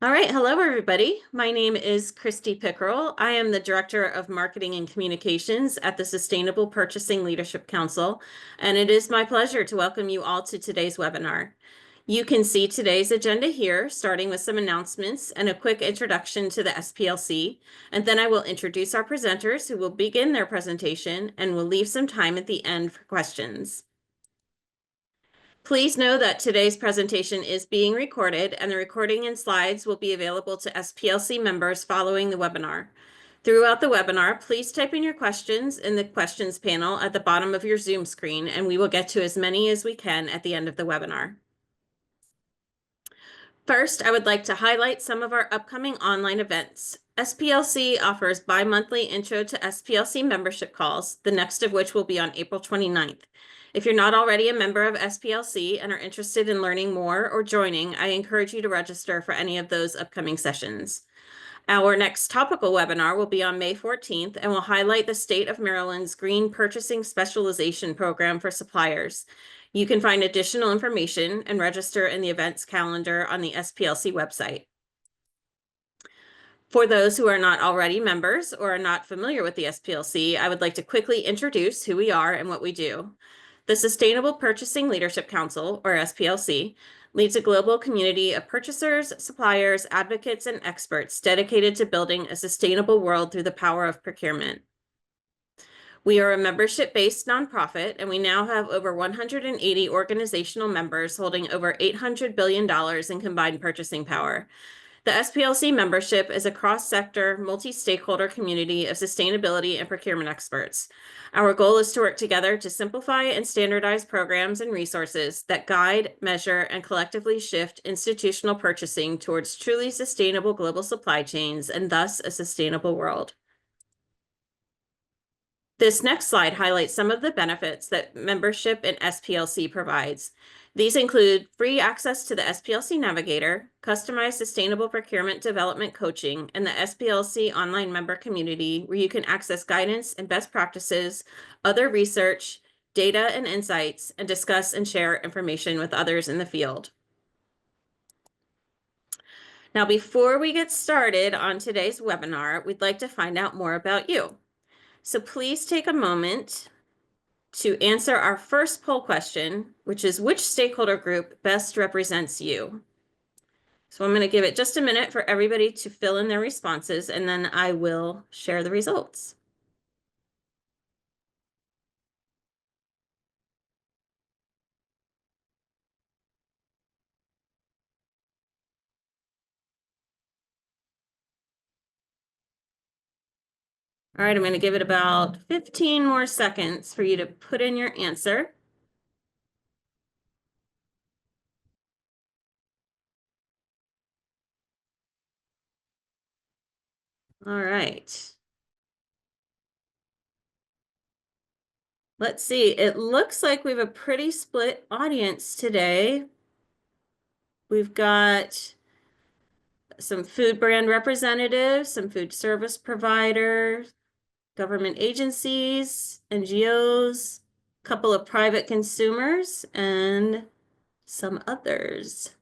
All right, hello everybody. My name is Christy Pickerel. I am the Director of Marketing and Communications at the Sustainable Purchasing Leadership Council, and it is my pleasure to welcome you all to today's webinar. You can see today's agenda here, starting with some announcements and a quick introduction to the SPLC, and then I will introduce our presenters who will begin their presentation and will leave some time at the end for questions. Please know that today's presentation is being recorded and the recording and slides will be available to SPLC members following the webinar. Throughout the webinar, please type in your questions in the questions panel at the bottom of your Zoom screen, and we will get to as many as we can at the end of the webinar. First, I would like to highlight some of our upcoming online events. SPLC offers bi-monthly intro to SPLC membership calls, the next of which will be on April 29th. If you're not already a member of SPLC and are interested in learning more or joining, I encourage you to register for any of those upcoming sessions. Our next topical webinar will be on May 14th and will highlight the state of Maryland's Green Purchasing Specialization Program for suppliers. You can find additional information and register in the events calendar on the SPLC website. For those who are not already members or are not familiar with the SPLC, I would like to quickly introduce who we are and what we do. The Sustainable Purchasing Leadership Council, or SPLC, leads a global community of purchasers, suppliers, advocates, and experts dedicated to building a sustainable world through the power of procurement. We are a membership-based nonprofit, and we now have over 180 organizational members holding over $800 billion in combined purchasing power. The SPLC membership is a cross-sector, multi-stakeholder community of sustainability and procurement experts. Our goal is to work together to simplify and standardize programs and resources that guide, measure, and collectively shift institutional purchasing towards truly sustainable global supply chains and thus a sustainable world. This next slide highlights some of the benefits that membership in SPLC provides. These include free access to the SPLC Navigator, customized sustainable procurement development coaching, and the SPLC online member community, where you can access guidance and best practices, other research, data and insights, and discuss and share information with others in the field. Now, before we get started on today's webinar, we'd like to find out more about you. So please take a moment to answer our first poll question, which is which stakeholder group best represents you? So I'm going to give it just a minute for everybody to fill in their responses, and then I will share the results. All right, I'm going to give it about 15 more seconds for you to put in your answer. All right. Let's see. It looks like we have a pretty split audience today. We've got some food brand representatives, some food service providers, government agencies, NGOs, a couple of private consumers, and some others.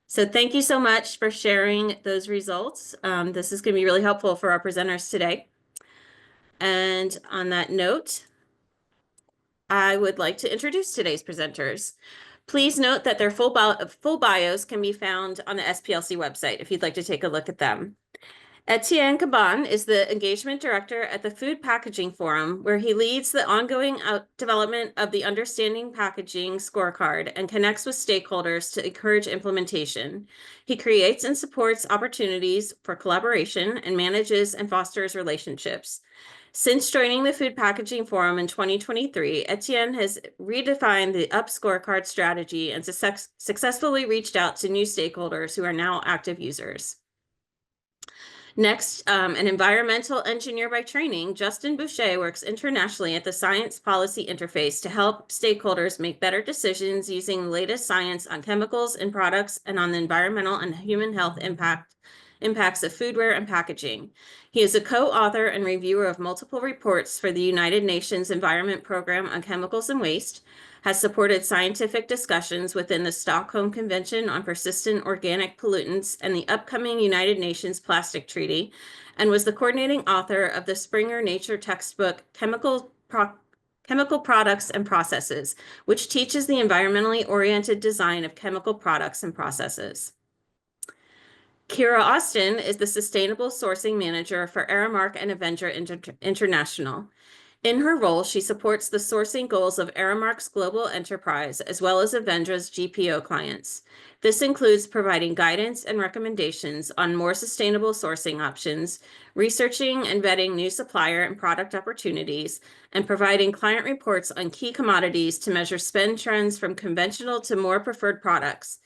So thank you so much for sharing those results. This is going to be really helpful for our presenters today. And on that note, I would like to introduce today's presenters. Please note that their full bios can be found on the SPLC website if you'd like to take a look at them. Etienne Caban is the engagement director at the Food Packaging Forum, where he leads the ongoing development of the Understanding Packaging Scorecard and connects with stakeholders to encourage implementation. He creates and supports opportunities for collaboration and manages and fosters relationships. Since joining the Food Packaging Forum in 2023, Etienne has redefined the UP Scorecard strategy and successfully reached out to new stakeholders who are now active users. Next, an environmental engineer by training, Justin Boucher works internationally at the Science Policy Interface to help stakeholders make better decisions using the latest science on chemicals and products and on the environmental and human health impact Impacts of Foodware and Packaging. He is a co-author and reviewer of multiple reports for the United Nations Environment Program on Chemicals and Waste, has supported scientific discussions within the Stockholm Convention on Persistent Organic Pollutants and the upcoming United Nations Plastic Treaty, and was the coordinating author of the Springer Nature textbook, Chemical Products and Processes, which teaches the environmentally oriented design of chemical products and processes. Kira Austin is the Sustainable Sourcing Manager for Aramark and Avenger International. In her role, she supports the sourcing goals of Aramark's global enterprise, as well as Avendra's GPO clients. This includes providing guidance and recommendations on more sustainable sourcing options, researching and vetting new supplier and product opportunities, and providing client reports on key commodities to measure spend trends from conventional to more preferred products.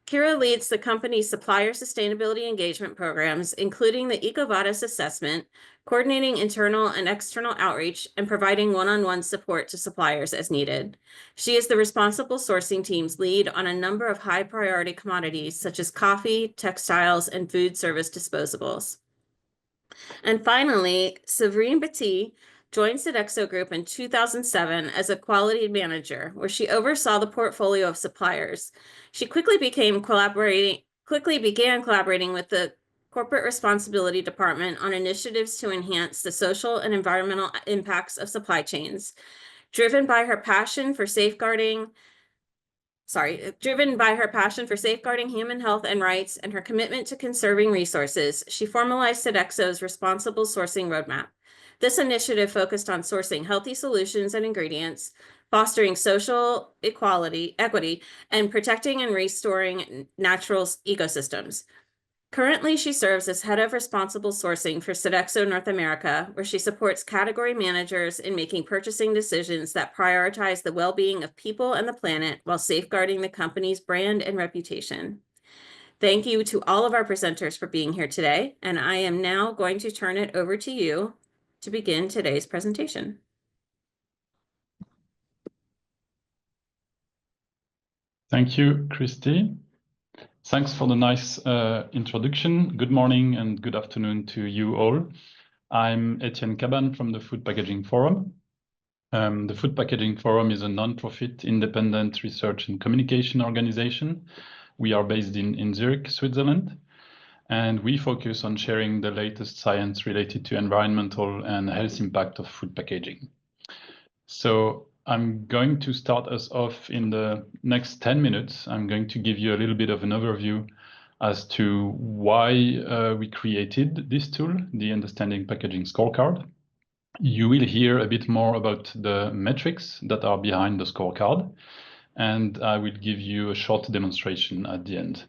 Kira leads the company's supplier sustainability engagement programs, including the EcoVadis assessment, coordinating internal and external outreach, and providing one-on-one support to suppliers as needed. She is the responsible sourcing team's lead on a number of high-priority commodities, such as coffee, textiles, and food service disposables. And finally, Séverine Petit joined Sodexo Group in 2007 as a quality manager, where she oversaw the portfolio of suppliers. She quickly began collaborating with the Corporate Responsibility Department on initiatives to enhance the social and environmental impacts of supply chains. Driven by her passion for safeguarding human health and rights and her commitment to conserving resources, she formalized Sodexo's Responsible Sourcing Roadmap. This initiative focused on sourcing healthy solutions and ingredients, fostering social equity, and protecting and restoring natural ecosystems. Currently, she serves as head of responsible sourcing for Sodexo North America, where she supports category managers in making purchasing decisions that prioritize the well-being of people and the planet while safeguarding the company's brand and reputation. Thank you to all of our presenters for being here today, and I am now going to turn it over to you to begin today's presentation. Thank you, Christy. Thanks for the nice introduction. Good morning and good afternoon to you all. I'm Etienne Caban from the Food Packaging Forum. The Food Packaging Forum is a non-profit independent research and communication organization. We are based in Zurich, Switzerland, and we focus on sharing the latest science related to environmental and health impact of food packaging. So I'm going to start us off in the next 10 minutes. I'm going to give you a little bit of an overview as to why we created this tool, the Understanding Packaging Scorecard. You will hear a bit more about the metrics that are behind the scorecard, and I will give you a short demonstration at the end.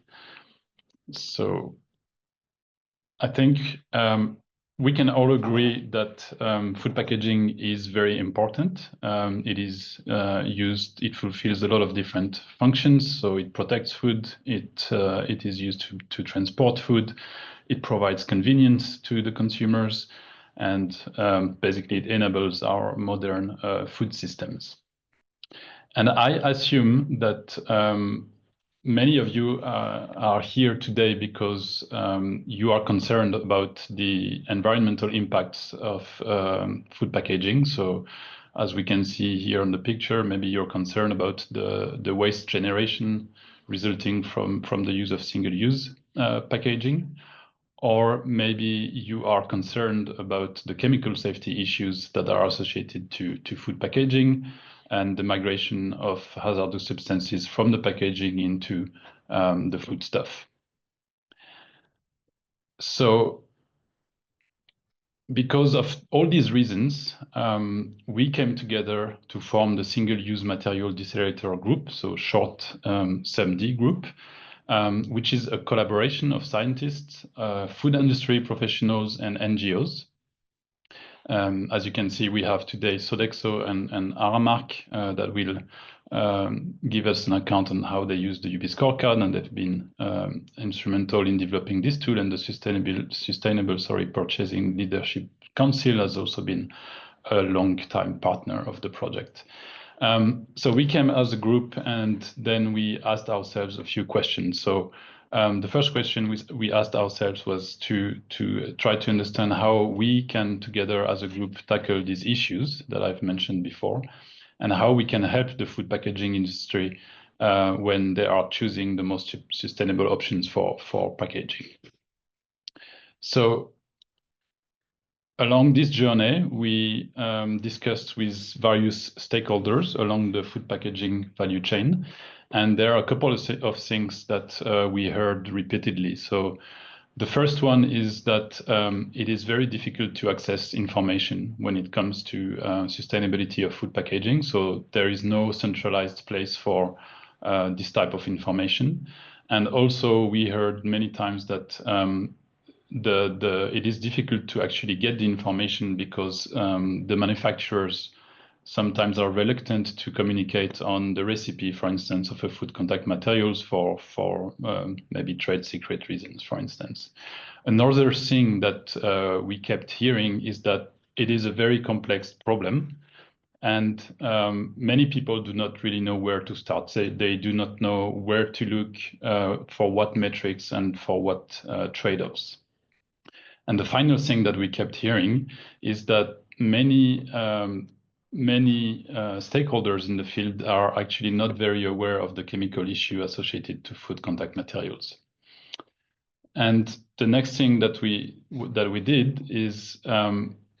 So I think we can all agree that food packaging is very important. It fulfills a lot of different functions. So it protects food, it is used to transport food, it provides convenience to the consumers, and basically it enables our modern food systems. And I assume that many of you are here today because you are concerned about the environmental impacts of food packaging. So as we can see here on the picture, maybe you're concerned about the waste generation resulting from the use of single-use packaging. Or maybe you are concerned about the chemical safety issues that are associated to food packaging and the migration of hazardous substances from the packaging into the foodstuff. So because of all these reasons, we came together to form the Single-Use Material Decelerator Group, so short SUMD group, which is a collaboration of scientists, food industry professionals, and NGOs. As you can see, we have today Sodexo and Aramark that will give us an account on how they use the UP Scorecard, and they've been instrumental in developing this tool, and the Sustainable Purchasing Leadership Council has also been a long-time partner of the project. So we came as a group, and then we asked ourselves a few questions. So the first question we asked ourselves was to try to understand how we can together as a group tackle these issues that I've mentioned before, and how we can help the food packaging industry when they are choosing the most sustainable options for packaging. So along this journey, we discussed with various stakeholders along the food packaging value chain. And there are a couple of things that we heard repeatedly. So the first one is that it is very difficult to access information when it comes to sustainability of food packaging. So there is no centralized place for this type of information. And also we heard many times that it is difficult to actually get the information because the manufacturers sometimes are reluctant to communicate on the recipe, for instance, of a food contact materials for maybe trade secret reasons, for instance. Another thing that we kept hearing is that it is a very complex problem, and many people do not really know where to start. They do not know where to look for what metrics and for what trade-offs. And the final thing that we kept hearing is that many stakeholders in the field are actually not very aware of the chemical issue associated to food contact materials. And the next thing that we did is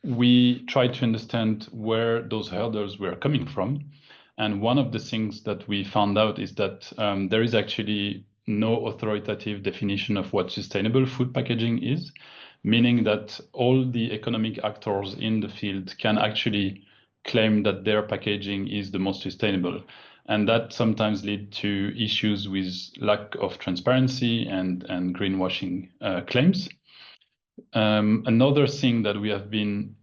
we tried to understand where those hurdles were coming from. And one of the things that we found out is that there is actually no authoritative definition of what sustainable food packaging is, meaning that all the economic actors in the field can actually claim that their packaging is the most sustainable. And that sometimes leads to issues with lack of transparency and greenwashing claims. Another thing that we have been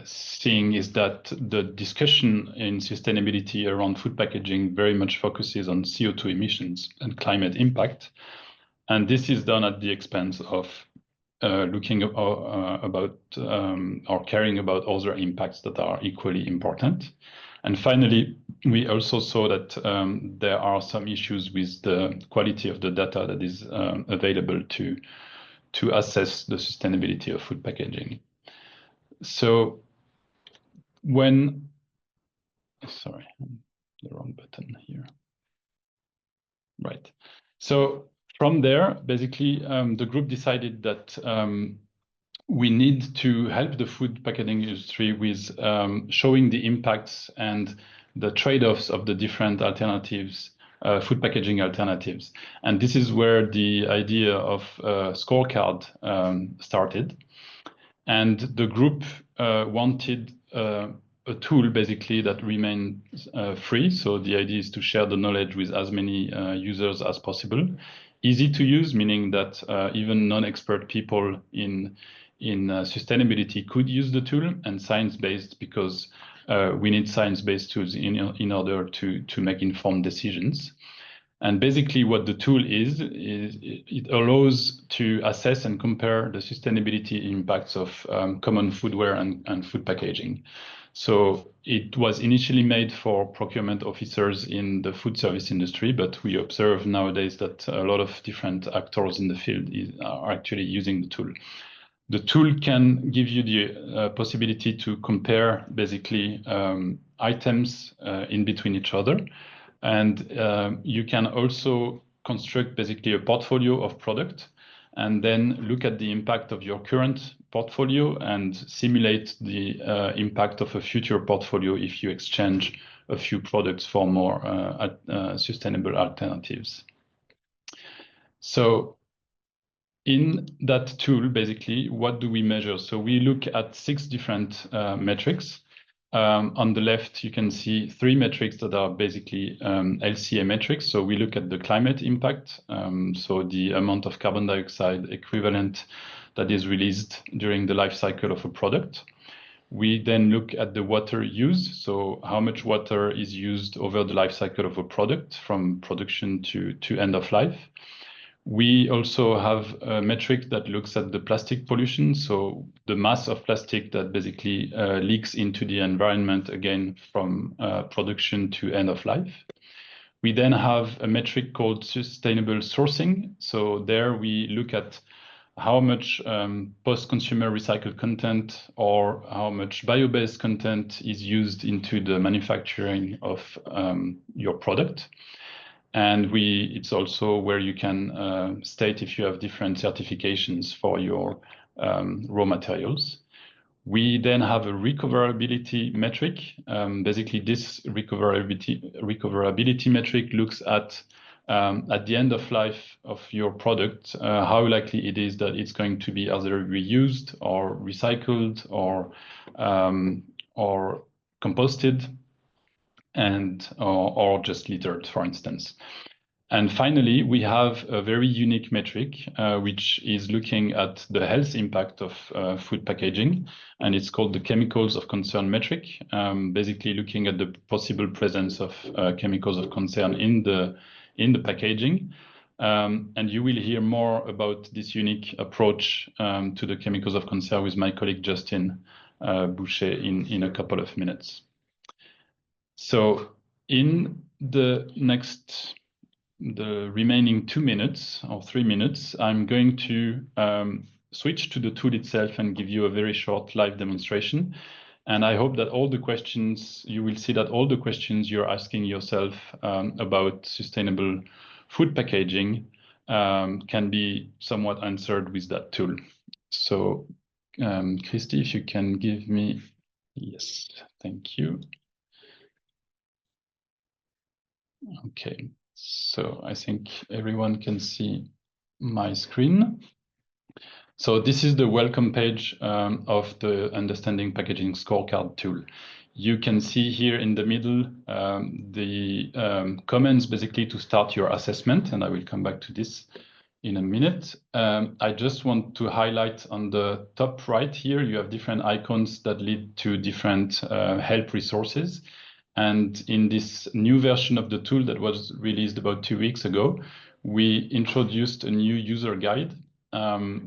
seeing is that the discussion in sustainability around food packaging very much focuses on CO2 emissions and climate impact. And this is done at the expense of looking about or caring about other impacts that are equally important. And finally, we also saw that there are some issues with the quality of the data that is available to assess the sustainability of food packaging. So sorry, the wrong button here. Right. So from there, basically, the group decided that we need to help the food packaging industry with showing the impacts and the trade-offs of the different alternatives, food packaging alternatives. And this is where the idea of scorecard started. And the group wanted a tool basically that remains free. So the idea is to share the knowledge with as many users as possible. Easy to use, meaning that even non-expert people in sustainability could use the tool, and science-based because we need science-based tools in order to make informed decisions. And basically what the tool is it allows to assess and compare the sustainability impacts of common foodware and food packaging. So it was initially made for procurement officers in the food service industry, but we observe nowadays that a lot of different actors in the field are actually using the tool. The tool can give you the possibility to compare basically items in between each other. And you can also construct basically a portfolio of product and then look at the impact of your current portfolio and simulate the impact of a future portfolio if you exchange a few products for more sustainable alternatives. So in that tool, basically, what do we measure? So we look at 6 different metrics. On the left, you can see 3 metrics that are basically LCA metrics. So we look at the climate impact, so the amount of carbon dioxide equivalent that is released during the life cycle of a product. We then look at the water use, so how much water is used over the life cycle of a product from production to end of life. We also have a metric that looks at the plastic pollution, so the mass of plastic that basically leaks into the environment, again, from production to end of life. We then have a metric called sustainable sourcing. So there we look at how much post-consumer recycled content or how much bio-based content is used into the manufacturing of your product. And it's also where you can state if you have different certifications for your raw materials. We then have a recoverability metric. Basically, this recoverability metric looks at the end of life of your product, how likely it is that it's going to be either reused or recycled or composted or just littered, for instance. And finally, we have a very unique metric, which is looking at the health impact of food packaging, and it's called the chemicals of concern metric, basically looking at the possible presence of chemicals of concern in the packaging. And you will hear more about this unique approach to the chemicals of concern with my colleague Justin Boucher in a couple of minutes. So in the remaining 2 minutes or 3 minutes, I'm going to switch to the tool itself and give you a very short live demonstration. And I hope that you will see that all the questions you're asking yourself about sustainable food packaging can be somewhat answered with that tool. So, Christy, if you can give me, yes, thank you. Okay. So I think everyone can see my screen. So this is the welcome page of the Understanding Packaging Scorecard tool. You can see here in the middle the comments basically to start your assessment, and I will come back to this in a minute. I just want to highlight on the top right here, you have different icons that lead to different help resources. And in this new version of the tool that was released about 2 weeks ago, we introduced a new user guide,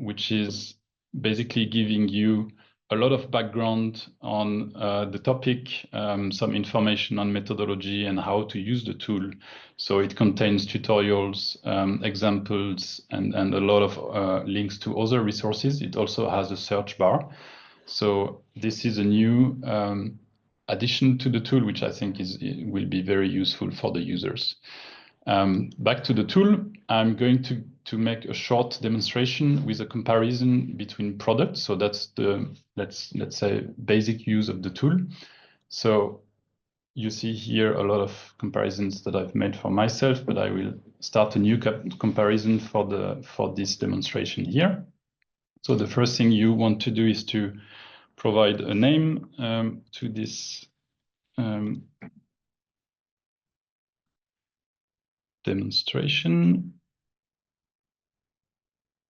which is basically giving you a lot of background on the topic, some information on methodology and how to use the tool. So it contains tutorials, examples, and a lot of links to other resources. It also has a search bar. So this is a new addition to the tool, which I think will be very useful for the users. Back to the tool, I'm going to make a short demonstration with a comparison between products. So that's the, let's say, basic use of the tool. So you see here a lot of comparisons that I've made for myself, but I will start a new comparison for this demonstration here. So the first thing you want to do is to provide a name to this demonstration.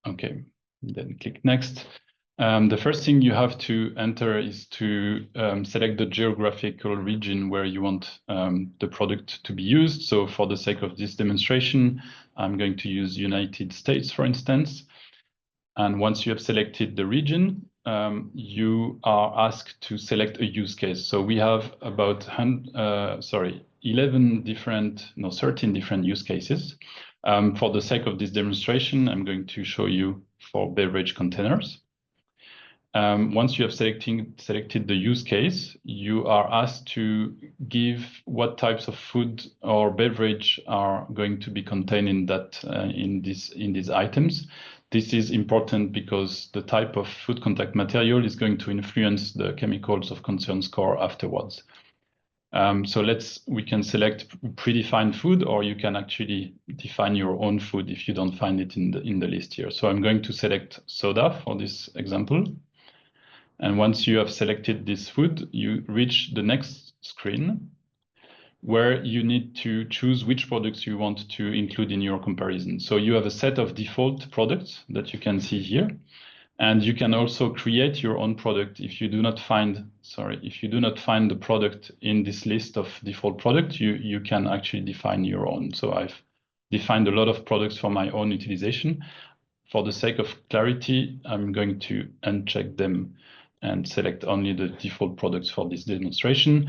Okay, then click next. The first thing you have to enter is to select the geographical region where you want the product to be used. So for the sake of this demonstration, I'm going to use United States, for instance. And once you have selected the region, you are asked to select a use case. So we have about 13 different use cases. For the sake of this demonstration, I'm going to show you for beverage containers. Once you have selected the use case, you are asked to give what types of food or beverage are going to be contained in these items. This is important because the type of food contact material is going to influence the chemicals of concern score afterwards. So we can select predefined food, or you can actually define your own food if you don't find it in the list here. So I'm going to select soda for this example. And once you have selected this food, you reach the next screen where you need to choose which products you want to include in your comparison. So you have a set of default products that you can see here. And you can also create your own product if you do not find the product in this list of default products, you can actually define your own. So I've defined a lot of products for my own utilization. For the sake of clarity, I'm going to uncheck them and select only the default products for this demonstration.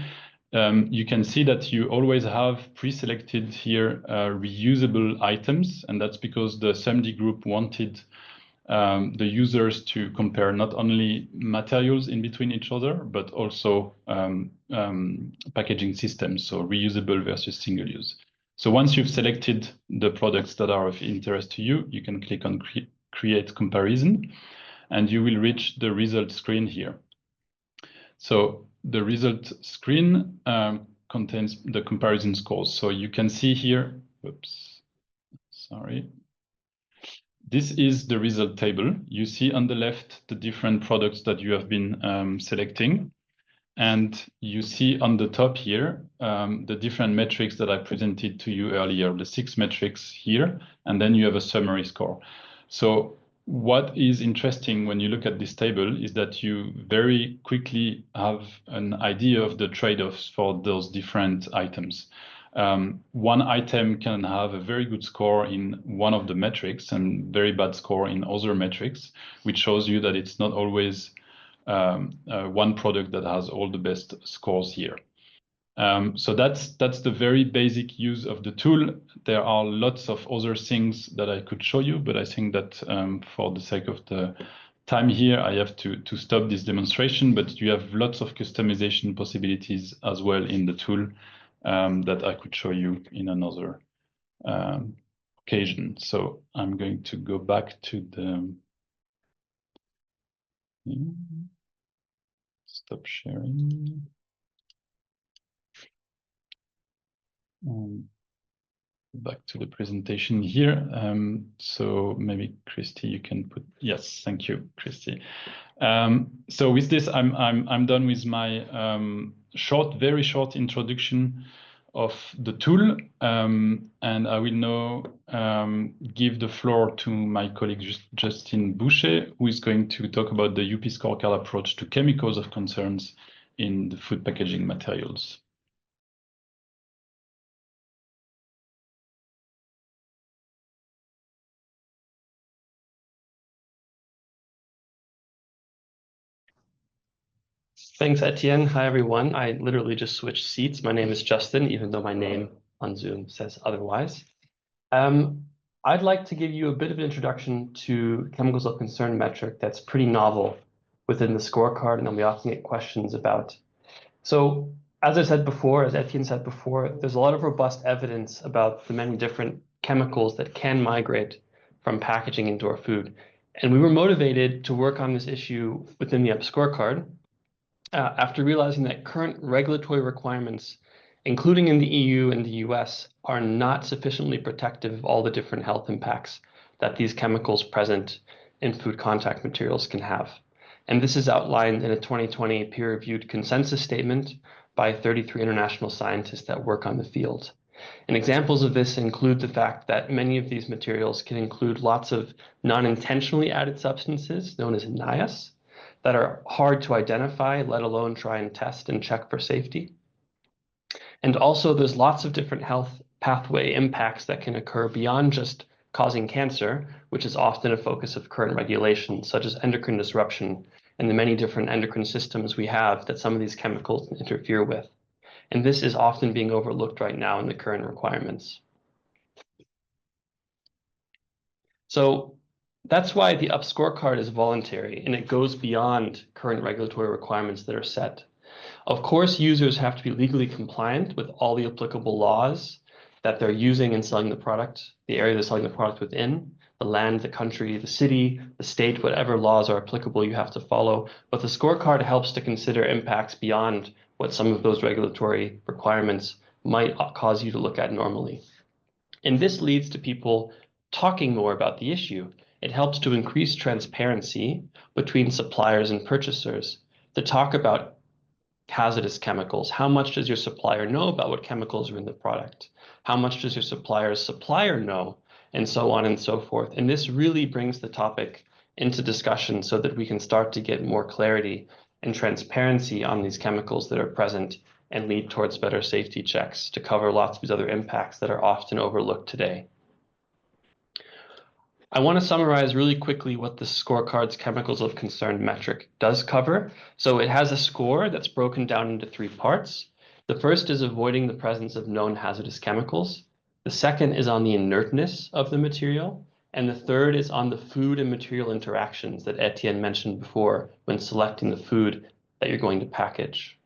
you can see that you always have pre-selected here reusable items, and that's because the SMD group wanted the users to compare not only materials in between each other, but also packaging systems, so reusable versus single use. So once you've selected the products that are of interest to you, you can click on create comparison, and you will reach the result screen here. So the result screen contains the comparison scores. So you can see here, oops, sorry. This is the result table. You see on the left the different products that you have been selecting. And you see on the top here the different metrics that I presented to you earlier, the 6 metrics here, and then you have a summary score. So what is interesting when you look at this table is that you very quickly have an idea of the trade-offs for those different items. One item can have a very good score in one of the metrics and very bad score in other metrics, which shows you that it's not always one product that has all the best scores here. So that's the very basic use of the tool. There are lots of other things that I could show you, but I think that for the sake of the time here, I have to stop this demonstration, but you have lots of customization possibilities as well in the tool that I could show you in another occasion. So I'm going to go back to the... Stop sharing. Back to the presentation here. So maybe Christy, you can put, yes, thank you, Christy. So with this, I'm done with my very short introduction of the tool, and I will now give the floor to my colleague Justin Boucher, who is going to talk about the UP Scorecard approach to chemicals of concerns in the food packaging materials. Thanks, Etienne. Hi, everyone. I literally just switched seats. My name is Justin, even though my name on Zoom says otherwise. I'd like to give you a bit of an introduction to chemicals of concern metric that's pretty novel within the scorecard, and then we often get questions about. So as I said before, as Etienne said before, there's a lot of robust evidence about the many different chemicals that can migrate from packaging into our food. And we were motivated to work on this issue within the UP Scorecard after realizing that current regulatory requirements, including in the EU and the US, are not sufficiently protective of all the different health impacts that these chemicals present in food contact materials can have. And this is outlined in a 2020 peer-reviewed consensus statement by 33 international scientists that work on the field. And examples of this include the fact that many of these materials can include lots of non-intentionally added substances known as NIAS, that are hard to identify, let alone try and test and check for safety. And also there's lots of different health pathway impacts that can occur beyond just causing cancer, which is often a focus of current regulation, such as endocrine disruption and the many different endocrine systems we have that some of these chemicals interfere with. And this is often being overlooked right now in the current requirements. So that's why the UP Scorecard is voluntary, and it goes beyond current regulatory requirements that are set. Of course, users have to be legally compliant with all the applicable laws that they're using in selling the product, the area they're selling the product within, the land, the country, the city, the state, whatever laws are applicable, you have to follow. But the scorecard helps to consider impacts beyond what some of those regulatory requirements might cause you to look at normally. And this leads to people talking more about the issue. It helps to increase transparency between suppliers and purchasers to talk about hazardous chemicals. How much does your supplier know about what chemicals are in the product? How much does your supplier's supplier know? And so on and so forth. And this really brings the topic into discussion so that we can start to get more clarity and transparency on these chemicals that are present and lead towards better safety checks to cover lots of these other impacts that are often overlooked today. I want to summarize really quickly what the scorecard's chemicals of concern metric does cover. So it has a score that's broken down into 3 parts. The first is avoiding the presence of known hazardous chemicals. The second is on the inertness of the material. And the third is on the food and material interactions that Etienne mentioned before when selecting the food that you're going to package.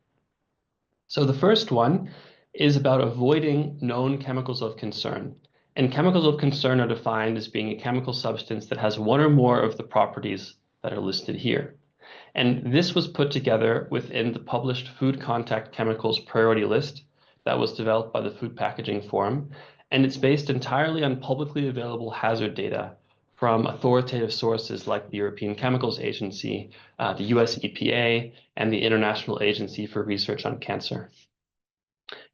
So the first one is about avoiding known chemicals of concern. And chemicals of concern are defined as being a chemical substance that has one or more of the properties that are listed here. And this was put together within the published food contact chemicals priority list that was developed by the Food Packaging Forum. And it's based entirely on publicly available hazard data from authoritative sources like the European Chemicals Agency, the US EPA, and the International Agency for Research on Cancer.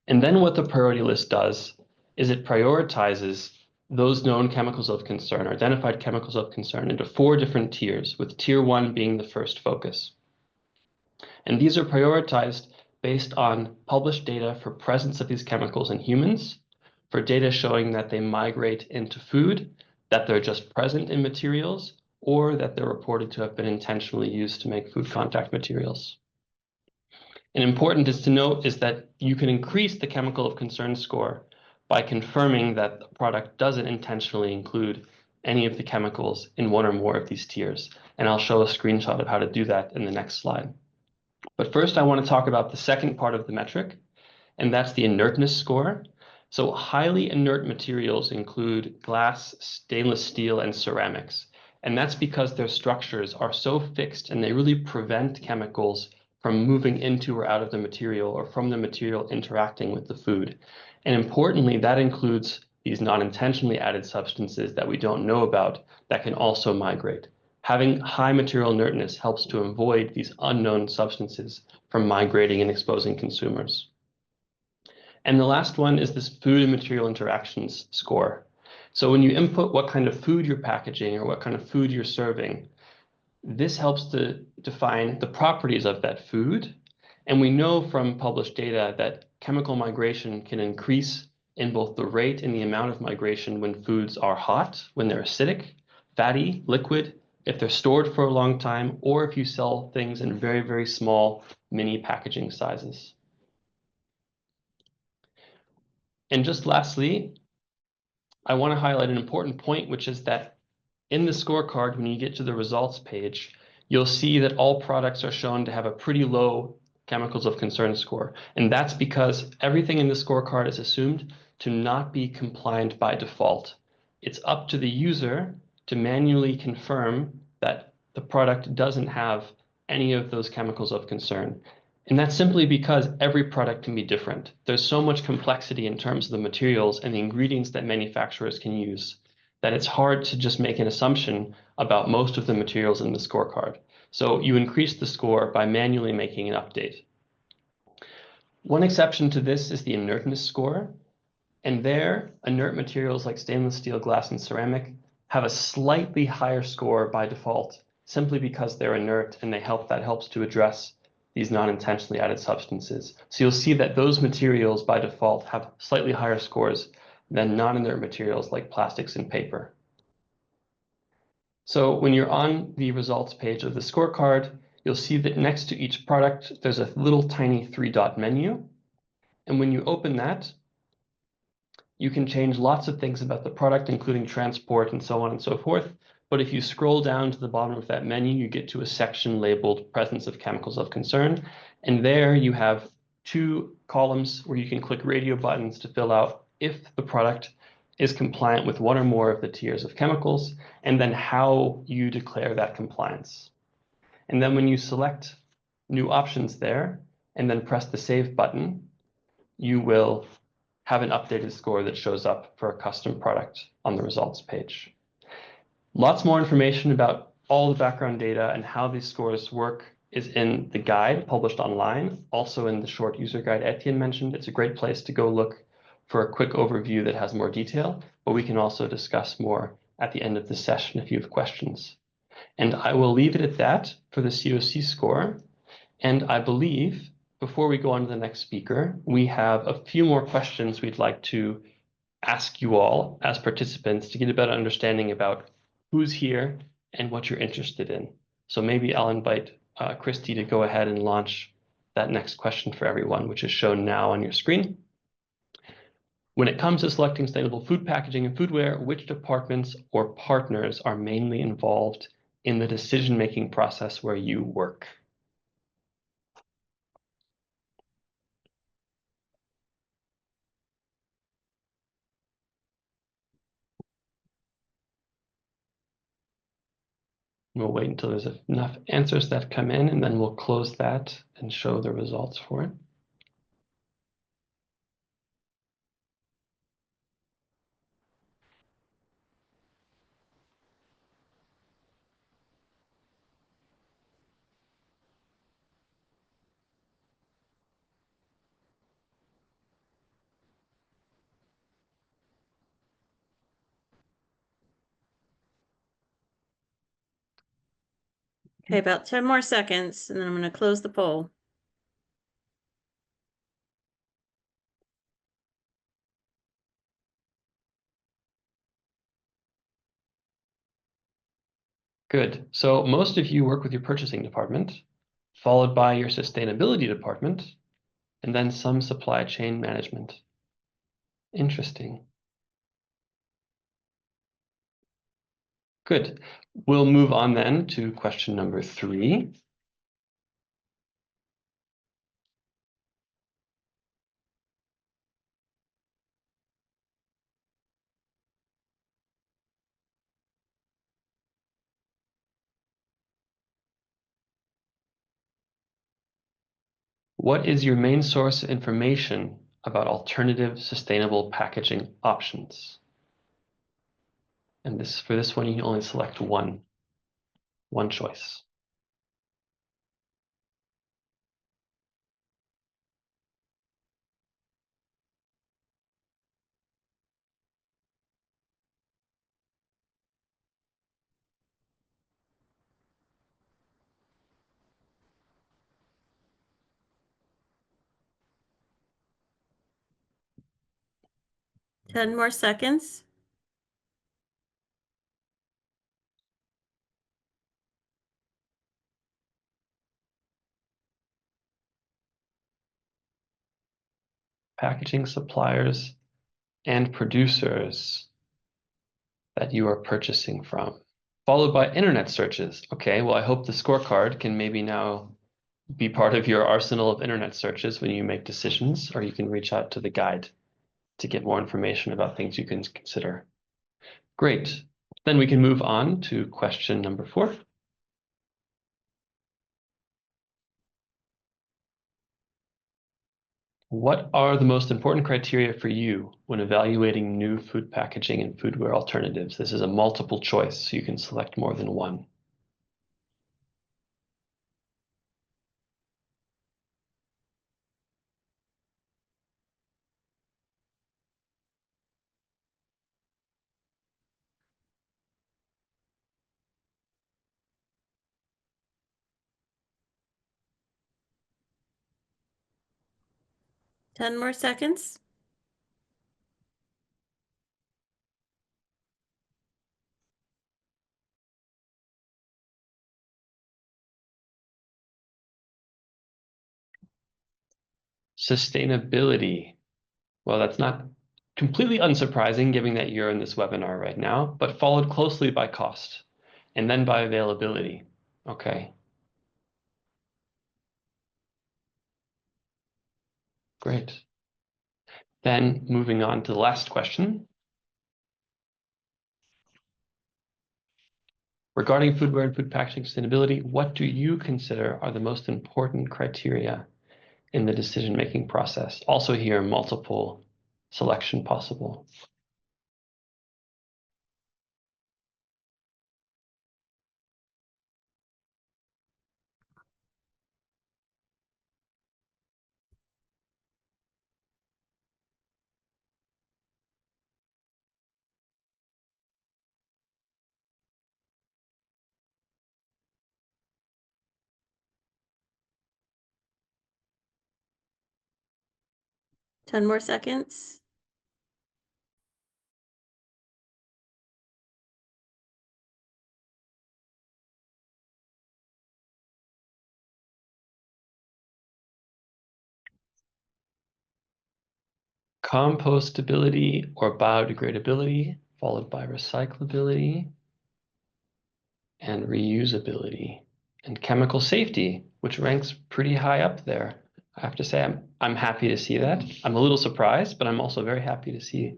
And then what the priority list does is it prioritizes those known chemicals of concern, or identified chemicals of concern, into 4 different tiers, with tier 1 being the first focus. And these are prioritized based on published data for presence of these chemicals in humans, for data showing that they migrate into food, that they're just present in materials, or that they're reported to have been intentionally used to make food contact materials. And important is to note is that you can increase the chemical of concern score by confirming that the product doesn't intentionally include any of the chemicals in one or more of these tiers. And I'll show a screenshot of how to do that in the next slide. But first, I want to talk about the second part of the metric, and that's the inertness score. So highly inert materials include glass, stainless steel, and ceramics. And that's because their structures are so fixed and they really prevent chemicals from moving into or out of the material, or from the material interacting with the food. And importantly, that includes these non-intentionally added substances that we don't know about that can also migrate. Having high material inertness helps to avoid these unknown substances from migrating and exposing consumers. And the last one is this food and material interactions score. So when you input what kind of food you're packaging or what kind of food you're serving, this helps to define the properties of that food. And we know from published data that chemical migration can increase in both the rate and the amount of migration when foods are hot, when they're acidic, fatty, liquid, if they're stored for a long time, or if you sell things in very, very small mini packaging sizes. And just lastly, I want to highlight an important point, which is that in the scorecard, when you get to the results page, you'll see that all products are shown to have a pretty low chemicals of concern score. And that's because everything in the scorecard is assumed to not be compliant by default. It's up to the user to manually confirm that the product doesn't have any of those chemicals of concern. And that's simply because every product can be different. There's so much complexity in terms of the materials and the ingredients that manufacturers can use that it's hard to just make an assumption about most of the materials in the scorecard. So you increase the score by manually making an update. One exception to this is the inertness score. And there, inert materials like stainless steel, glass, and ceramic have a slightly higher score by default, simply because they're inert and that helps to address these non-intentionally added substances. So you'll see that those materials by default have slightly higher scores than non-inert materials like plastics and paper. So when you're on the results page of the scorecard, you'll see that next to each product, there's a little tiny 3-dot menu. And when you open that, you can change lots of things about the product, including transport and so on and so forth. But if you scroll down to the bottom of that menu, you get to a section labeled presence of chemicals of concern. And there you have 2 columns where you can click radio buttons to fill out if the product is compliant with one or more of the tiers of chemicals, and then how you declare that compliance. And then when you select new options there, and then press the save button, you will have an updated score that shows up for a custom product on the results page. Lots more information about all the background data and how these scores work is in the guide published online, also in the short user guide Etienne mentioned. It's a great place to go look for a quick overview that has more detail, but we can also discuss more at the end of the session if you have questions. And I will leave it at that for the COC score. And I believe before we go on to the next speaker, we have a few more questions we'd like to ask you all as participants to get a better understanding about who's here and what you're interested in. So maybe I'll invite Christy to go ahead and launch that next question for everyone, which is shown now on your screen. When it comes to selecting sustainable food packaging and foodware, which departments or partners are mainly involved in the decision-making process where you work? We'll wait until there's enough answers that come in, and then we'll close that and show the results for it. Okay, about 10 more seconds, and then I'm going to close the poll. Good. So most of you work with your purchasing department, followed by your sustainability department, and then some supply chain management. Interesting. Good. We'll move on then to question number 3. What is your main source of information about alternative sustainable packaging options? And for this one, you can only select one choice. Ten more seconds. Packaging suppliers and producers that you are purchasing from, followed by internet searches. Okay, well, I hope the scorecard can maybe now be part of your arsenal of internet searches when you make decisions, or you can reach out to the guide to get more information about things you can consider. Great. Then we can move on to question number 4. What are the most important criteria for you when evaluating new food packaging and foodware alternatives? This is a multiple choice, so you can select more than one. Ten more seconds. Sustainability. Well, that's not completely unsurprising given that you're in this webinar right now, but followed closely by cost and then by availability. Okay. Great. Then moving on to the last question. Regarding foodware and food packaging sustainability, what do you consider are the most important criteria in the decision-making process? Also here, multiple selection possible. Ten more seconds. compostability or biodegradability, followed by recyclability and reusability, and chemical safety, which ranks pretty high up there. I have to say, I'm happy to see that. I'm a little surprised, but I'm also very happy to see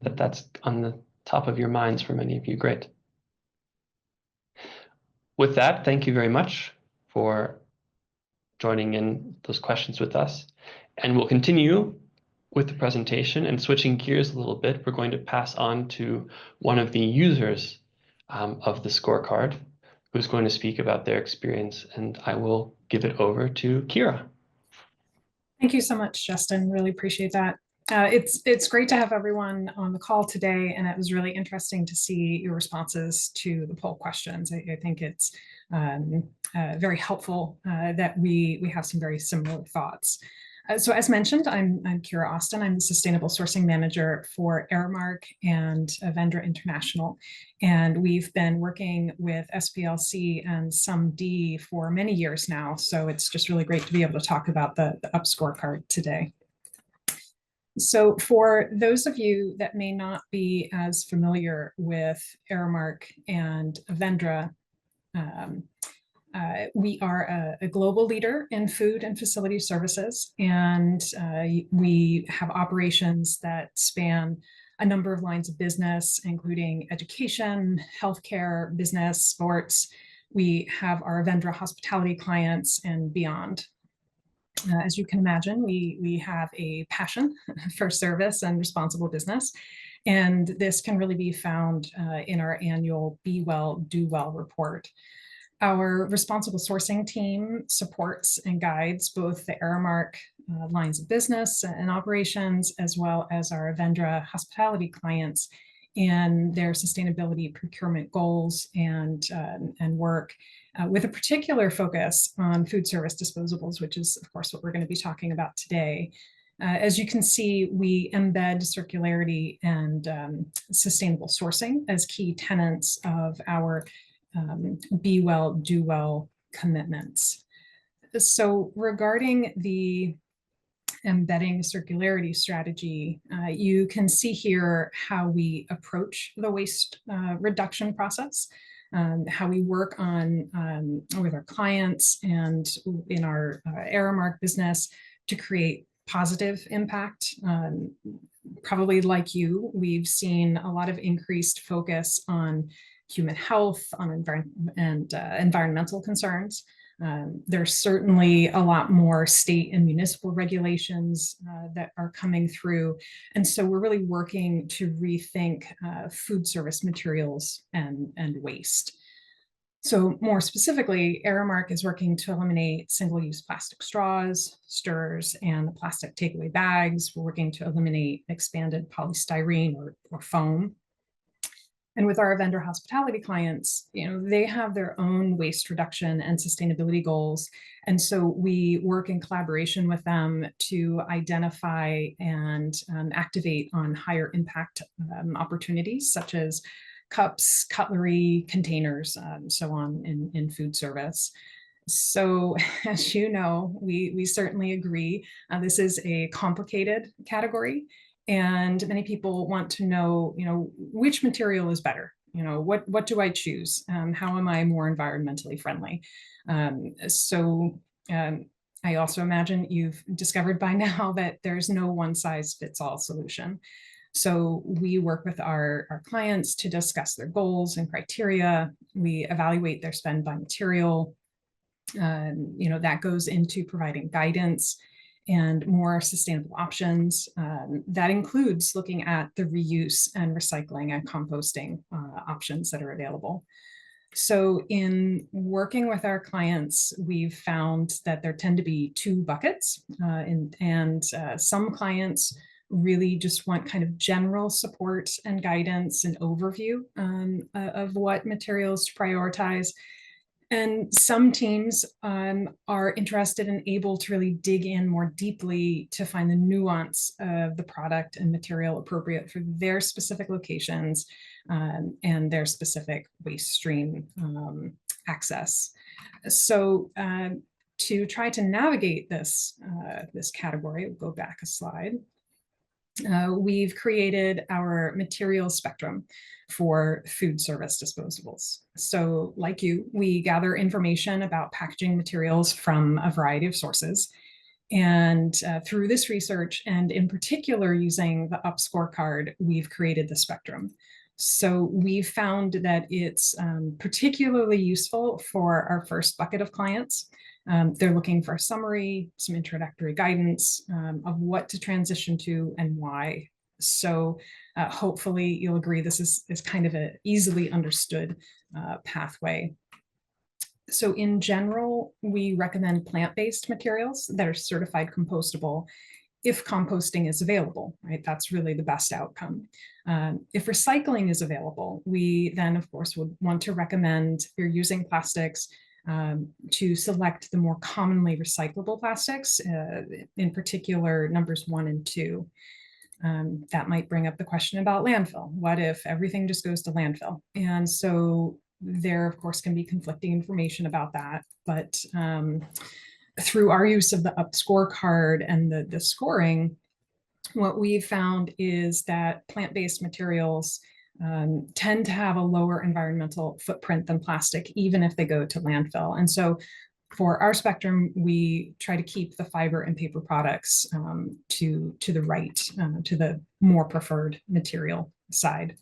that that's on the top of your minds for many of you. Great. With that, thank you very much for joining in those questions with us. And we'll continue with the presentation, and switching gears a little bit, we're going to pass on to one of the users of the scorecard, who's going to speak about their experience, and I will give it over to Kira. Thank you so much, Justin. Really appreciate that. It's great to have everyone on the call today, and it was really interesting to see your responses to the poll questions. I think it's very helpful that we have some very similar thoughts. So as mentioned, I'm Kira Austin. I'm the Sustainable Sourcing Manager for Aramark and Vendra International. And we've been working with SPLC and SumD for many years now. So it's just really great to be able to talk about the UP Scorecard today. So for those of you that may not be as familiar with Aramark and Vendra, we are a global leader in food and facility services, and we have operations that span a number of lines of business, including education, healthcare, business, sports. We have our Vendra hospitality clients and beyond. As you can imagine, we have a passion for service and responsible business, and this can really be found in our annual Be Well, Do Well report. Our responsible sourcing team supports and guides both the Aramark lines of business and operations, as well as our Vendra hospitality clients in their sustainability procurement goals and work, with a particular focus on food service disposables, which is, of course, what we're going to be talking about today. As you can see, we embed circularity and sustainable sourcing as key tenets of our Be Well, Do Well commitments. So regarding the embedding circularity strategy, you can see here how we approach the waste reduction process, how we work on with our clients and in our Aramark business to create positive impact. Probably like you, we've seen a lot of increased focus on human health, on environmental concerns. There's certainly a lot more state and municipal regulations that are coming through. And so we're really working to rethink food service materials and waste. So more specifically, Aramark is working to eliminate single-use plastic straws, stirrers, and plastic takeaway bags. We're working to eliminate expanded polystyrene or foam. And with our vendor hospitality clients, they have their own waste reduction and sustainability goals. And so we work in collaboration with them to identify and activate on higher impact opportunities, such as cups, cutlery, containers, so on in food service. So as you know, we certainly agree, this is a complicated category. And many people want to know, which material is better? What do I choose? How am I more environmentally friendly? I also imagine you've discovered by now that there's no one size fits all solution. So we work with our clients to discuss their goals and criteria. We evaluate their spend by material. That goes into providing guidance and more sustainable options. That includes looking at the reuse and recycling and composting options that are available. So in working with our clients, we've found that there tend to be two buckets, and some clients really just want kind of general support and guidance and overview of what materials to prioritize. And some teams are interested and able to really dig in more deeply to find the nuance of the product and material appropriate for their specific locations and their specific waste stream access. So to try to navigate this category, we'll go back a slide. we've created our material spectrum for food service disposables. So like you, we gather information about packaging materials from a variety of sources. And through this research, and in particular using the UP Scorecard, we've created the spectrum. So we've found that it's particularly useful for our first bucket of clients. They're looking for a summary, some introductory guidance of what to transition to and why. So hopefully you'll agree this is kind of an easily understood pathway. So in general, we recommend plant-based materials that are certified compostable if composting is available, right? That's really the best outcome. If recycling is available, we then, of course, would want to recommend if you're using plastics to select the more commonly recyclable plastics, in particular numbers 1 and 2. That might bring up the question about landfill. What if everything just goes to landfill? And so there, of course, can be conflicting information about that. But through our use of the UP Scorecard and the scoring, what we've found is that plant-based materials tend to have a lower environmental footprint than plastic, even if they go to landfill. And so for our spectrum, we try to keep the fiber and paper products to the right, to the more preferred material side.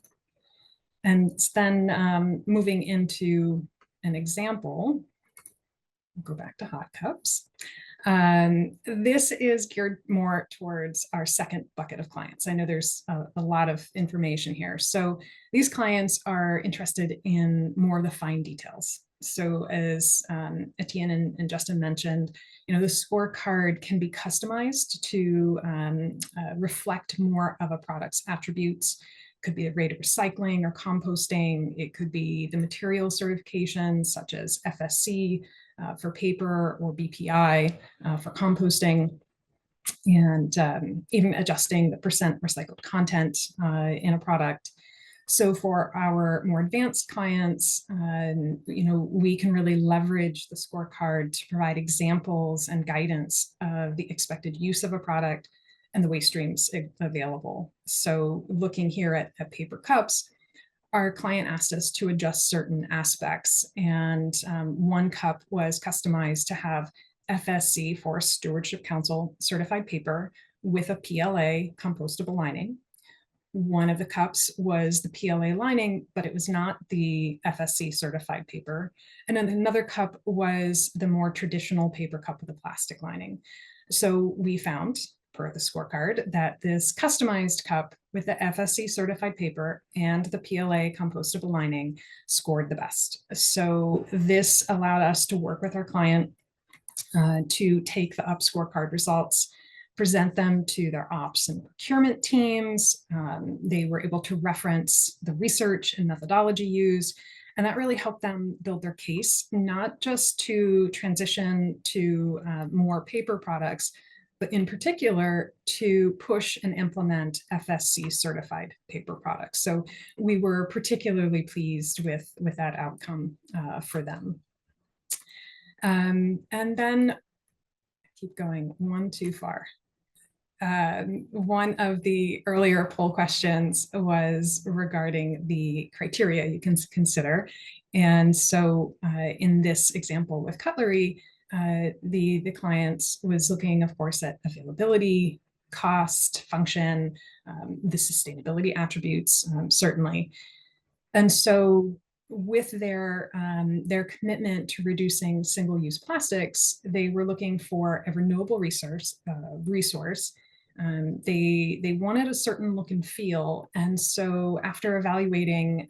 And then moving into an example, go back to hot cups. This is geared more towards our second bucket of clients. I know there's a lot of information here. So these clients are interested in more of the fine details. So as Etienne and Justin mentioned, the scorecard can be customized to reflect more of a product's attributes. Could be the rate of recycling or composting. It could be the material certifications such as FSC for paper or BPI for composting, and even adjusting the percent recycled content in a product. So for our more advanced clients, we can really leverage the scorecard to provide examples and guidance of the expected use of a product and the waste streams available. So looking here at paper cups, our client asked us to adjust certain aspects, and one cup was customized to have FSC, Forest Stewardship Council certified paper with a PLA compostable lining. One of the cups was the PLA lining, but it was not the FSC certified paper. And then another cup was the more traditional paper cup with a plastic lining. So we found, per the scorecard, that this customized cup with the FSC certified paper and the PLA compostable lining scored the best. So this allowed us to work with our client to take the UP Scorecard results, present them to their ops and procurement teams. They were able to reference the research and methodology used, and that really helped them build their case, not just to transition to more paper products, but in particular to push and implement FSC certified paper products. So we were particularly pleased with that outcome for them. And then keep going one too far. One of the earlier poll questions was regarding the criteria you can consider. And so in this example with cutlery, the client was looking, of course, at availability, cost, function, the sustainability attributes, certainly. And so with their commitment to reducing single-use plastics, they were looking for a renewable resource. They wanted a certain look and feel. And so after evaluating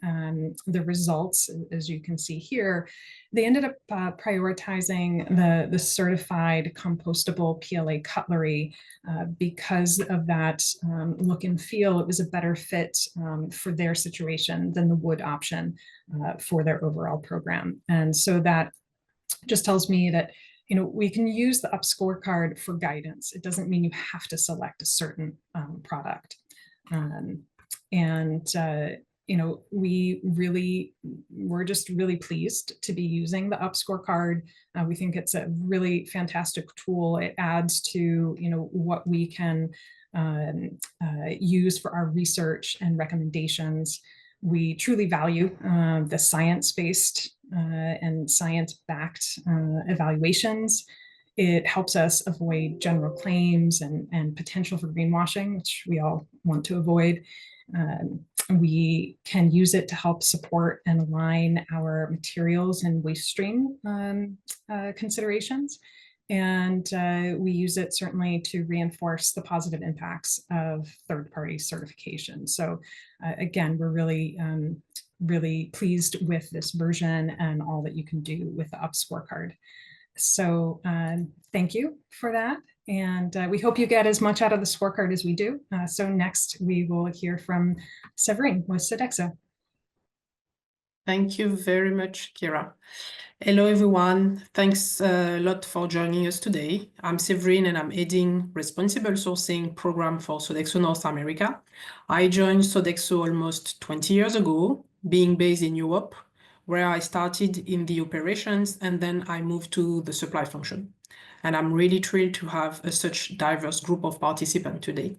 the results, as you can see here, they ended up prioritizing the certified compostable PLA cutlery because of that look and feel. It was a better fit for their situation than the wood option for their overall program. And so that just tells me that we can use the UP Scorecard for guidance. It doesn't mean you have to select a certain product. We're just really pleased to be using the UP Scorecard. We think it's a really fantastic tool. It adds to what we can use for our research and recommendations. We truly value the science-based and science-backed evaluations. It helps us avoid general claims and potential for greenwashing, which we all want to avoid. We can use it to help support and align our materials and waste stream considerations. And we use it certainly to reinforce the positive impacts of third-party certification. So again, we're really pleased with this version and all that you can do with the UP Scorecard. So thank you for that. And we hope you get as much out of the scorecard as we do. So next we will hear from Severine with Sodexo. Thank you very much, Kira. Hello, everyone. Thanks a lot for joining us today. I'm Severine and I'm heading Responsible Sourcing Program for Sodexo North America. I joined Sodexo almost 20 years ago, being based in Europe, where I started in the operations and then I moved to the supply function. And I'm really thrilled to have such diverse group of participants today.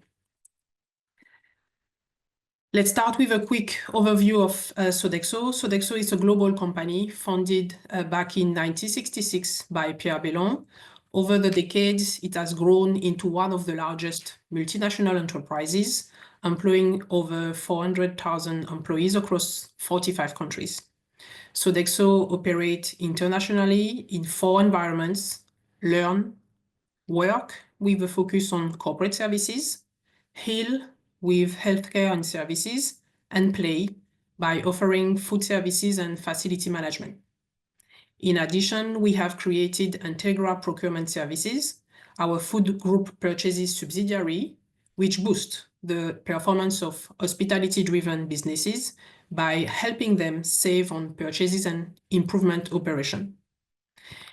Let's start with a quick overview of Sodexo. Sodexo is a global company founded back in 1966 by Pierre Bellon. Over the decades, it has grown into one of the largest multinational enterprises, employing over 400,000 employees across 45 countries. Sodexo operates internationally in 4 environments: learn, work with a focus on corporate services, heal with healthcare and services, and play by offering food services and facility management. In addition, we have created Integra Procurement Services, our food group purchases subsidiary, which boosts the performance of hospitality-driven businesses by helping them save on purchases and improvement operation.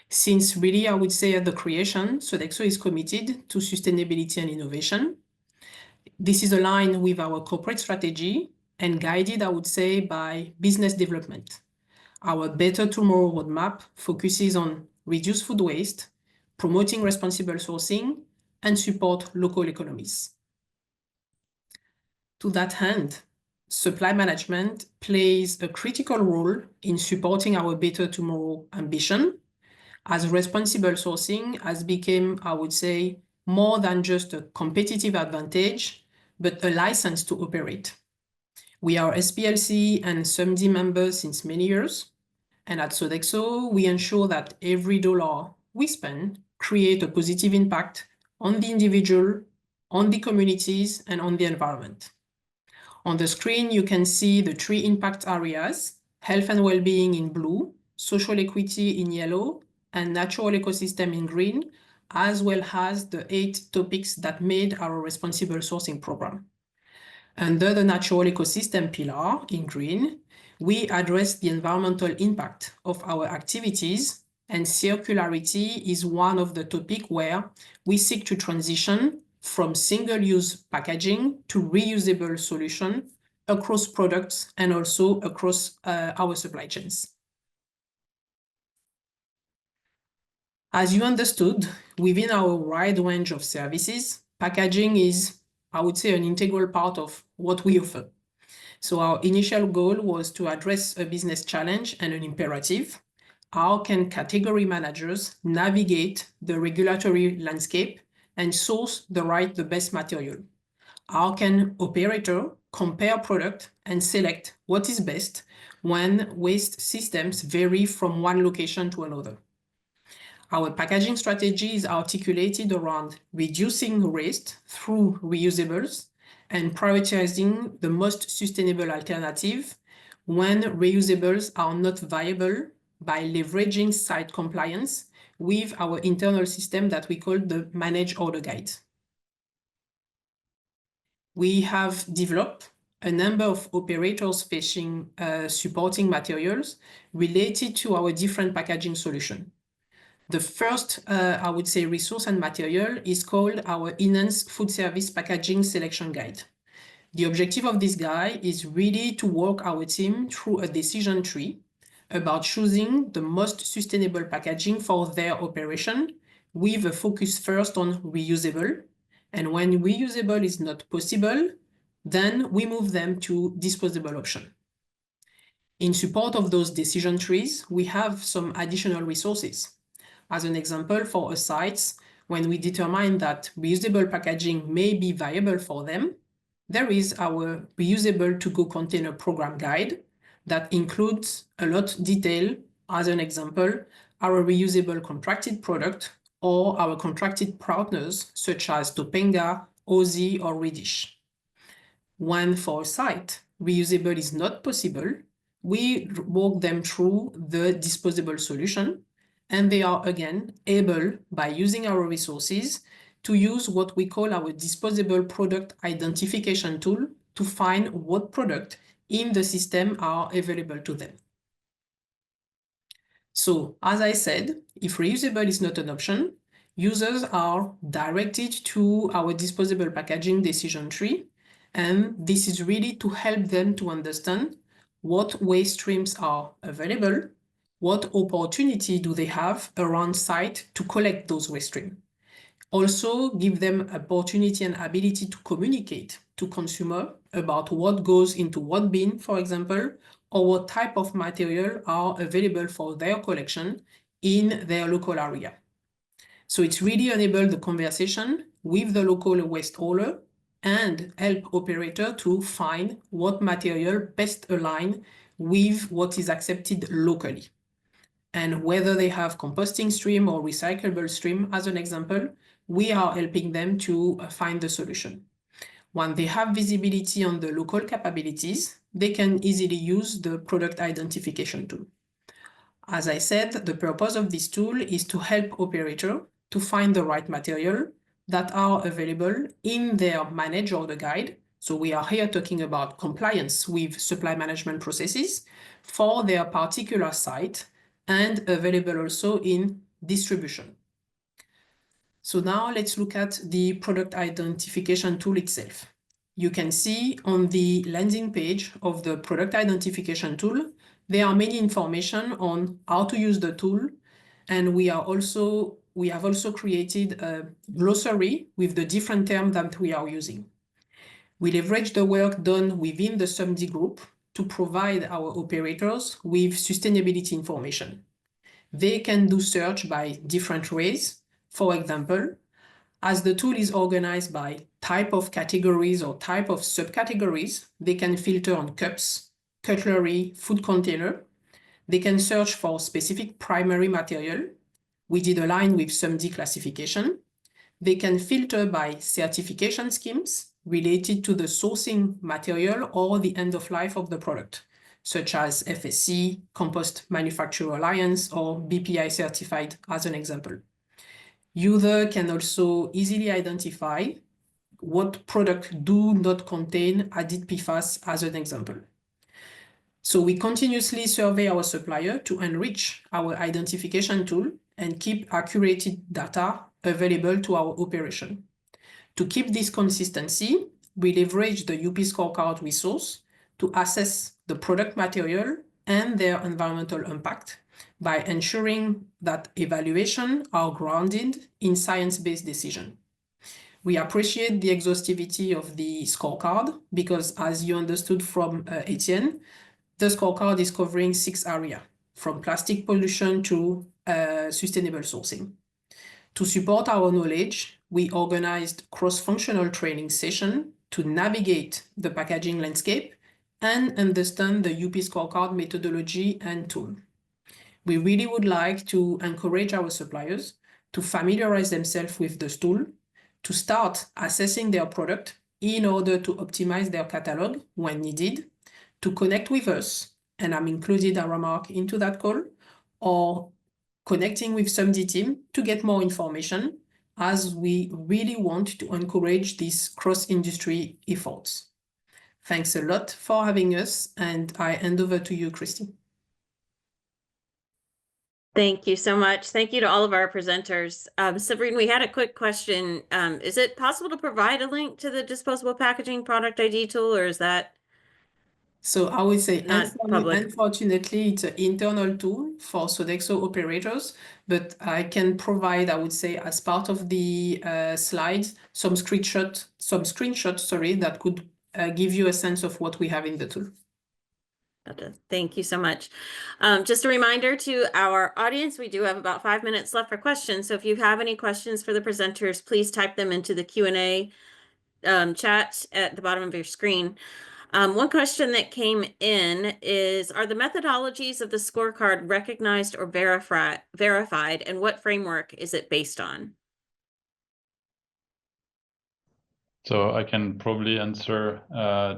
Since really, I would say at the creation, Sodexo is committed to sustainability and innovation. This is aligned with our corporate strategy and guided, I would say, by business development. Our Better Tomorrow roadmap focuses on reduce food waste, promoting responsible sourcing, and support local economies. To that end, supply management plays a critical role in supporting our Better Tomorrow ambition, as responsible sourcing has become, I would say, more than just a competitive advantage, but a license to operate. We are SPLC and SUMD members since many years, and at Sodexo, we ensure that every dollar we spend creates a positive impact on the individual, on the communities, and on the environment. On the screen, you can see the 3 impact areas: health and well-being in blue, social equity in yellow, and natural ecosystem in green, as well as the 8 topics that made our responsible sourcing program. Under the natural ecosystem pillar in green, we address the environmental impact of our activities, and circularity is one of the topics where we seek to transition from single-use packaging to reusable solution across products and also across our supply chains. As you understood, within our wide range of services, packaging is, I would say, an integral part of what we offer. So our initial goal was to address a business challenge and an imperative. How can category managers navigate the regulatory landscape and source the best material? How can operator compare product and select what is best when waste systems vary from one location to another? Our packaging strategy is articulated around reducing waste through reusables and prioritizing the most sustainable alternative when reusables are not viable by leveraging site compliance with our internal system that we call the Managed Order Guide. We have developed a number of operators facing supporting materials related to our different packaging solution. The first, I would say, resource and material is called our Enhanced Food Service Packaging Selection Guide. The objective of this guide is really to walk our team through a decision tree about choosing the most sustainable packaging for their operation, with a focus first on reusable And when reusable is not possible, then we move them to disposable option. In support of those decision trees, we have some additional resources. As an example, for a site, when we determine that reusable packaging may be viable for them, there is our reusable to-go container program guide that includes a lot of detail. As an example, our reusable contracted product or our contracted partners such as Topanga, Aussie, or Reddish. When for a site, reusable is not possible, we walk them through the disposable solution, and they are again able, by using our resources, to use what we call our disposable product identification tool to find what product in the system are available to them. So, as I said, if reusable is not an option, users are directed to our disposable packaging decision tree, and this is really to help them to understand what waste streams are available, what opportunity do they have around site to collect those waste streams. Also give them opportunity and ability to communicate to consumer about what goes into what bin, for example, or what type of material are available for their collection in their local area. So it's really enable the conversation with the local waste hauler and help operator to find what material best align with what is accepted locally. And whether they have composting stream or recyclable stream, as an example, we are helping them to find the solution. When they have visibility on the local capabilities, they can easily use the product identification tool. As I said, the purpose of this tool is to help operator to find the right material that are available in their manage order guide. So we are here talking about compliance with supply management processes for their particular site and available also in distribution. So now let's look at the product identification tool itself. You can see on the landing page of the product identification tool, there are many information on how to use the tool. And we have also created a glossary with the different terms that we are using. We leverage the work done within the SUMD group to provide our operators with sustainability information. They can do search by different ways. For example, as the tool is organized by type of categories or type of subcategories, they can filter on cups, cutlery, food container. They can search for specific primary material. We did align with SUMD classification. They can filter by certification schemes related to the sourcing material or the end of life of the product, such as FSC, Compost Manufacturer Alliance, or BPI certified, as an example. User can also easily identify what product do not contain added PFAS, as an example. So we continuously survey our supplier to enrich our identification tool and keep accurate data available to our operation. To keep this consistency, we leverage the UP Scorecard resource to assess the product material and their environmental impact by ensuring that evaluations are grounded in science-based decision. We appreciate the exhaustivity of the scorecard because, as you understood from Etienne, the scorecard is covering 6 areas, from plastic pollution to sustainable sourcing. To support our knowledge, we organized cross-functional training sessions to navigate the packaging landscape and understand the UP Scorecard methodology and tool. We really would like to encourage our suppliers to familiarize themselves with this tool, to start assessing their product in order to optimize their catalog when needed, to connect with us, and I'm included a remark into that call, or connecting with SUMD team to get more information, as we really want to encourage these cross-industry efforts. Thanks a lot for having us, and I hand over to you, Christy. Thank you so much. Thank you to all of our presenters. Sabrine, we had a quick question. Is it possible to provide a link to the disposable packaging product ID tool, or is that So I would say, Not public. unfortunately, it's an internal tool for Sodexo operators, but I can provide, I would say, as part of the slides, some screenshots, sorry, that could give you a sense of what we have in the tool. Thank you so much. Just a reminder to our audience, we do have about 5 minutes left for questions. So if you have any questions for the presenters, please type them into the Q&A chat at the bottom of your screen. One question that came in is, are the methodologies of the scorecard recognized or verified, and what framework is it based on? So I can probably answer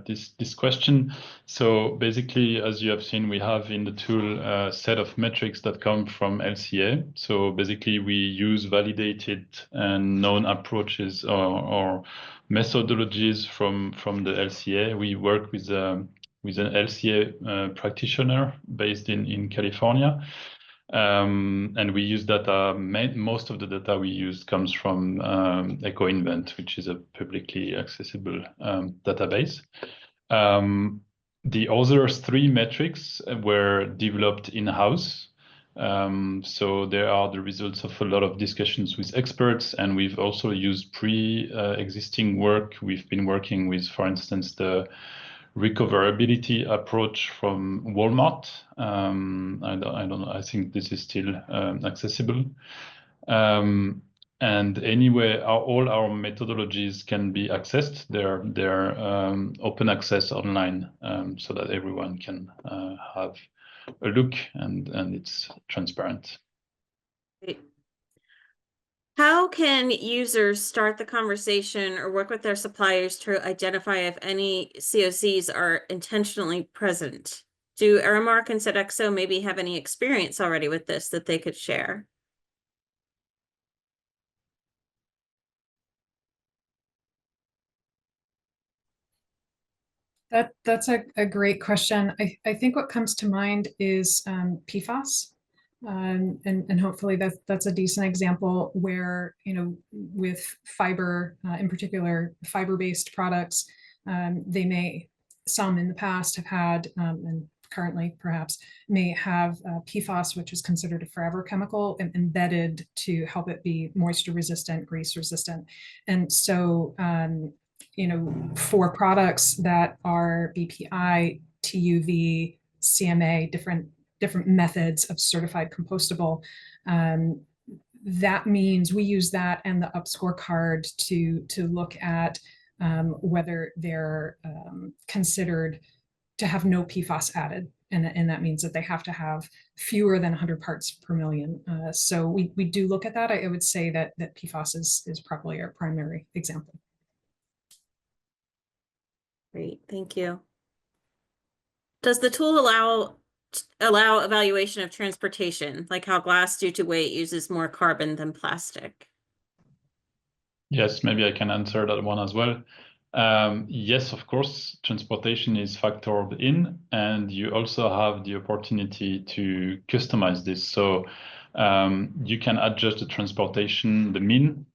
this question. So basically, as you have seen, we have in the tool a set of metrics that come from LCA. So basically, we use validated and known approaches or methodologies from the LCA. We work with an LCA practitioner based in California. And we use data, most of the data we use comes from EcoInvent, which is a publicly accessible database. The other 3 metrics were developed in-house. So there are the results of a lot of discussions with experts, and we've also used pre-existing work. We've been working with, for instance, the recoverability approach from Walmart. I don't know. I think this is still accessible. And anyway, all our methodologies can be accessed. They're open access online, so that everyone can have a look, and it's transparent. Great. How can users start the conversation or work with their suppliers to identify if any COCs are intentionally present? Do Aramark and Sodexo maybe have any experience already with this that they could share? That's a great question. I think what comes to mind is PFAS. And hopefully that's a decent example where, with fiber, in particular, fiber-based products, some in the past have had, and currently perhaps may have PFAS, which is considered a forever chemical, embedded to help it be moisture resistant, grease resistant. And so, for products that are BPI, TUV, CMA, different methods of certified compostable, that means we use that and the UP Scorecard to look at whether they're considered to have no PFAS added. And that means that they have to have fewer than 100 parts per million. So we do look at that. I would say that PFAS is probably our primary example. Great, thank you. Does the tool allow evaluation of transportation, like how glass due to weight uses more carbon than plastic? Yes, maybe I can answer that one as well. Yes, of course, transportation is factored in, and you also have the opportunity to customize this. So you can adjust the transportation, the mean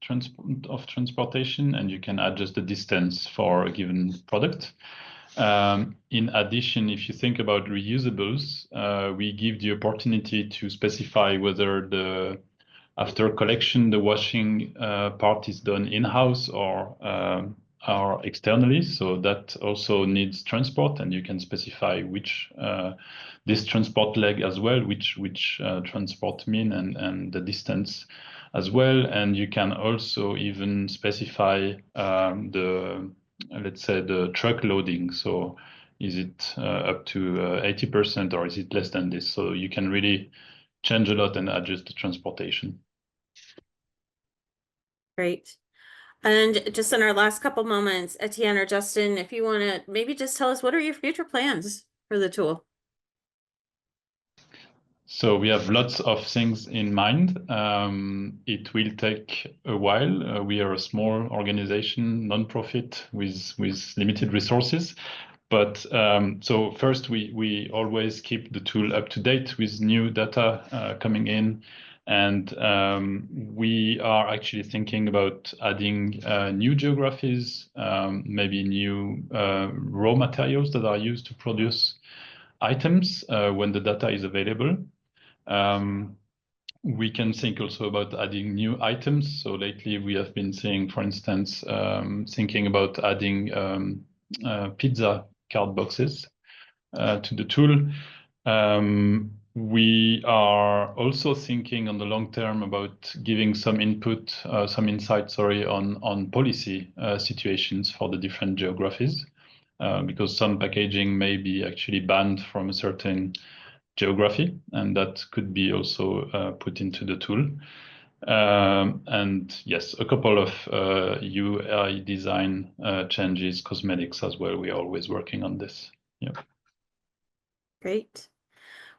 of transportation, and you can adjust the distance for a given product. In addition, if you think about reusables, we give the opportunity to specify whether after collection, the washing part is done in-house or externally. So that also needs transport, and you can specify which this transport leg as well, which transport mean and the distance as well. And you can also even specify let's say the truck loading. So is it up to 80% or is it less than this? So you can really change a lot and adjust the transportation. Great. And just in our last couple moments, Etienne or Justin, if you want to maybe just tell us, what are your future plans for the tool? So we have lots of things in mind. It will take a while. We are a small organization, non-profit with limited resources. But so first, we always keep the tool up to date with new data coming in And we are actually thinking about adding new geographies, maybe new raw materials that are used to produce items when the data is available. We can think also about adding new items. So lately we have been seeing, for instance, thinking about adding pizza card boxes to the tool. We are also thinking on the long term about giving some input, some insight, on policy situations for the different geographies, because some packaging may be actually banned from a certain geography, and that could be also put into the tool. And yes, a couple of UI design changes, cosmetics as well. We are always working on this. Yeah. Great.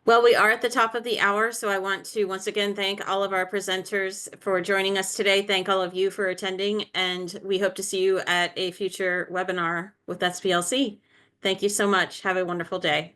Well, we are at the top of the hour, so I want to once again thank all of our presenters for joining us today. Thank all of you for attending, and we hope to see you at a future webinar with SPLC. Thank you so much. Have a wonderful day.